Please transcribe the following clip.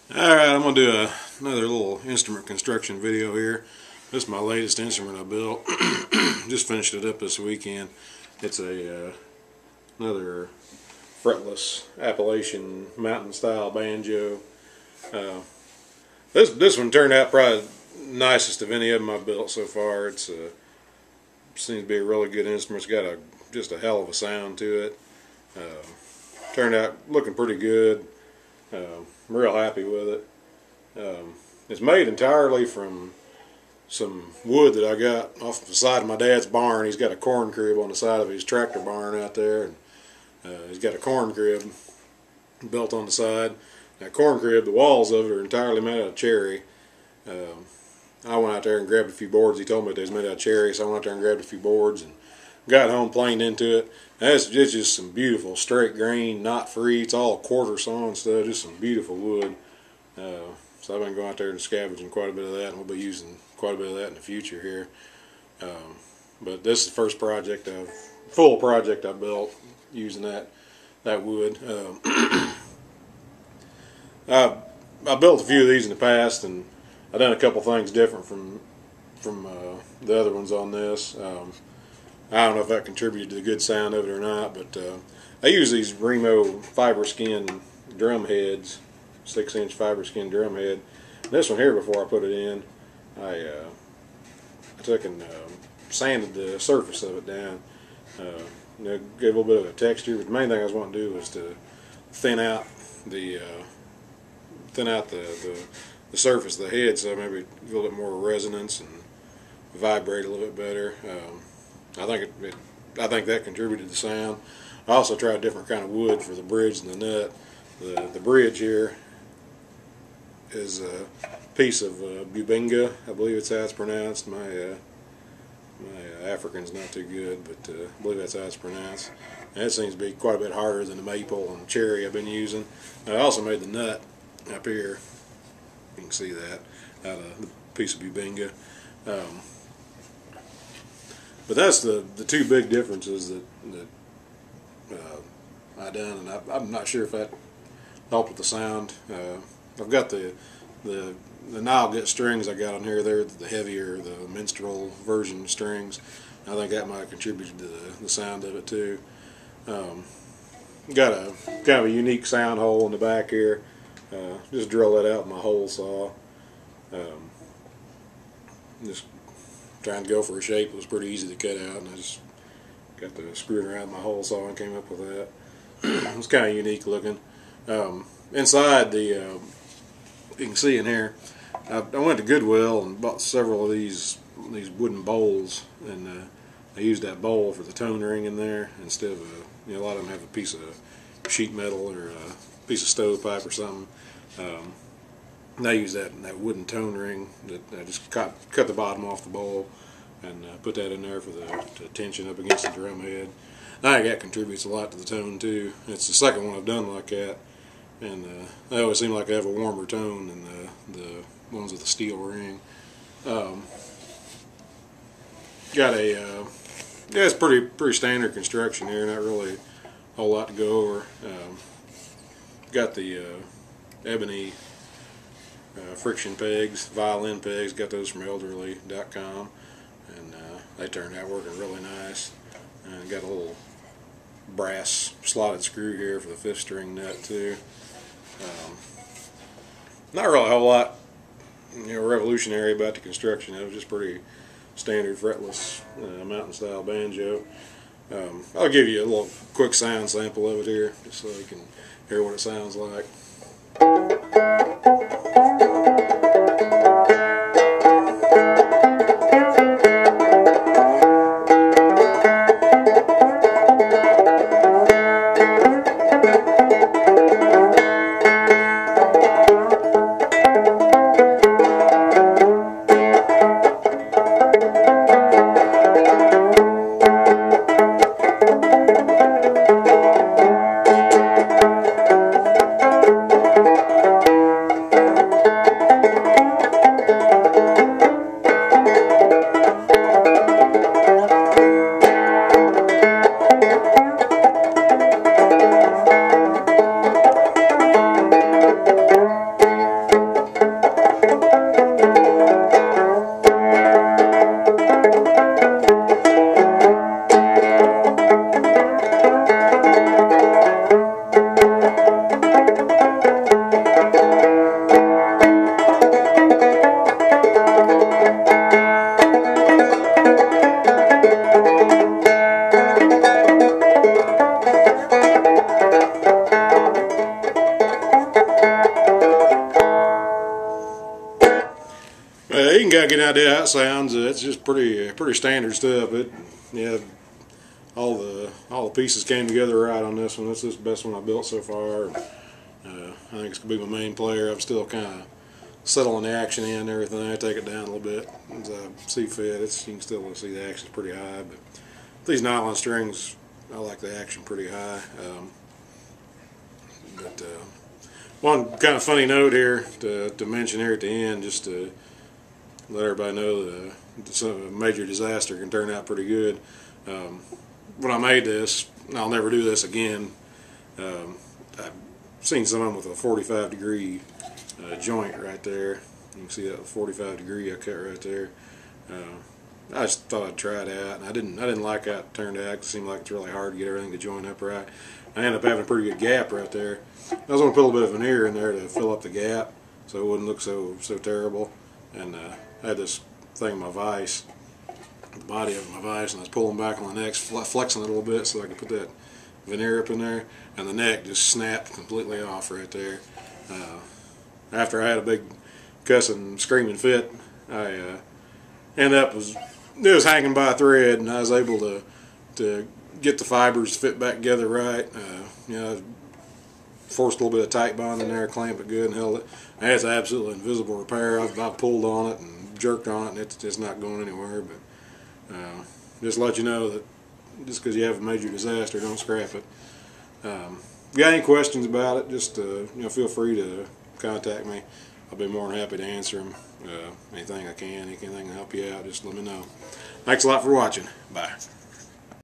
Alright, I'm going to do another little instrument construction video here. This is my latest instrument I built. Just finished it up this weekend. It's another fretless Appalachian mountain style banjo. This one turned out probably the nicest of any of them I've built so far. It seems to be a really good instrument. It's got just a hell of a sound to it. Turned out looking pretty good. I'm real happy with it. It's made entirely from some wood that I got off the side of my dad's barn. He's got a corn crib on the side of his tractor barn out there, and he's got a corn crib built on the side. That corn crib, the walls of it are entirely made out of cherry. I went out there and grabbed a few boards. He told me they was made out of cherry, so I went out there and grabbed a few boards and got home, planed into it. It's just some beautiful straight grain, knot free. It's all quarter saw and stuff. Just some beautiful wood. So I've been going out there and scavenging quite a bit of that, and we'll be using quite a bit of that in the future here. But this is the first full project I built using that wood. I built a few of these in the past, and I've done a couple things different from the other ones on this. I don't know if that contributed to the good sound of it or not, but I use these Remo fiber skin drum heads, 6-inch fiber skin drum head. This one here, before I put it in, I took and sanded the surface of it down. Gave a little bit of a texture, but the main thing I was wanting to do was to thin out the surface of the head, so maybe a little bit more resonance and vibrate a little bit better. I think that contributed to the sound. I also tried a different kind of wood for the bridge and the nut. The bridge here is a piece of bubinga, I believe it's how it's pronounced. My African's not too good, but I believe that's how it's pronounced. And it seems to be quite a bit harder than the maple and cherry I've been using. I also made the nut up here. You can see that out of the piece of bubinga. But that's the two big differences that I done, and I'm not sure if that helped with the sound. I've got the Nile Get strings I got on here. They're the heavier, the minstrel version strings. I think that might have contributed to the sound of it too. Got a kind of a unique sound hole in the back here. Just drill that out with my hole saw. Just trying to go for a shape. It was pretty easy to cut out, and I just got the screwing around my hole saw and came up with that. It's kind of unique looking. Inside you can see in here, I went to Goodwill and bought several of these wooden bowls, and I used that bowl for the tone ring in there instead of a lot of them have a piece of sheet metal or a piece of stovepipe or something. I used that wooden tone ring that I just cut the bottom off the bowl and put that in there for the tension up against the drum head. I think that contributes a lot to the tone too. It's the second one I've done like that, and they always seem like they have a warmer tone than the ones with the steel ring. Got it's pretty standard construction here, not really a whole lot to go over. Got the ebony friction pegs, violin pegs. Got those from elderly.com, and they turned out working really nice. And got a little brass slotted screw here for the 5th string nut too. Not really a whole lot revolutionary about the construction. It was just pretty standard fretless mountain style banjo. I'll give you a little quick sound sample of it here, just so you can hear what it sounds like. you can kind of get an idea how it sounds. It's just pretty standard stuff. Yeah, all the pieces came together right on this one. This is the best one I built so far. I think it's gonna be my main player. I'm still kind of settling the action in and everything. I take it down a little bit as I see fit. You can still see the action's pretty high, but these nylon strings, I like the action pretty high. One kind of funny note here to mention here at the end, just to let everybody know that a major disaster can turn out pretty good. When I made this, I'll never do this again. I've seen some of them with a 45-degree joint right there. You can see that 45-degree I cut right there. I just thought I'd try it out, and I didn't like how it turned out. It seemed like it's really hard to get everything to join up right. I ended up having a pretty good gap right there. I was going to put a little bit of veneer in there to fill up the gap so it wouldn't look so terrible. And I had this thing in my vise, the body of my vise, and I was pulling back on the neck, flexing it a little bit so I could put that veneer up in there, and the neck just snapped completely off right there. After I had a big cussing, screaming fit, I ended up it was hanging by a thread, and I was able to get the fibers to fit back together right. You know, forced a little bit of tight bond in there, clamped it good, and held it. And it's absolutely invisible repair. I've pulled on it and jerked on it, and it's just not going anywhere. But just let you know that just because you have a major disaster, don't scrap it. If you got any questions about it, just feel free to contact me. I'll be more than happy to answer them. Anything I can, anything to help you out, just let me know. Thanks a lot for watching. Bye.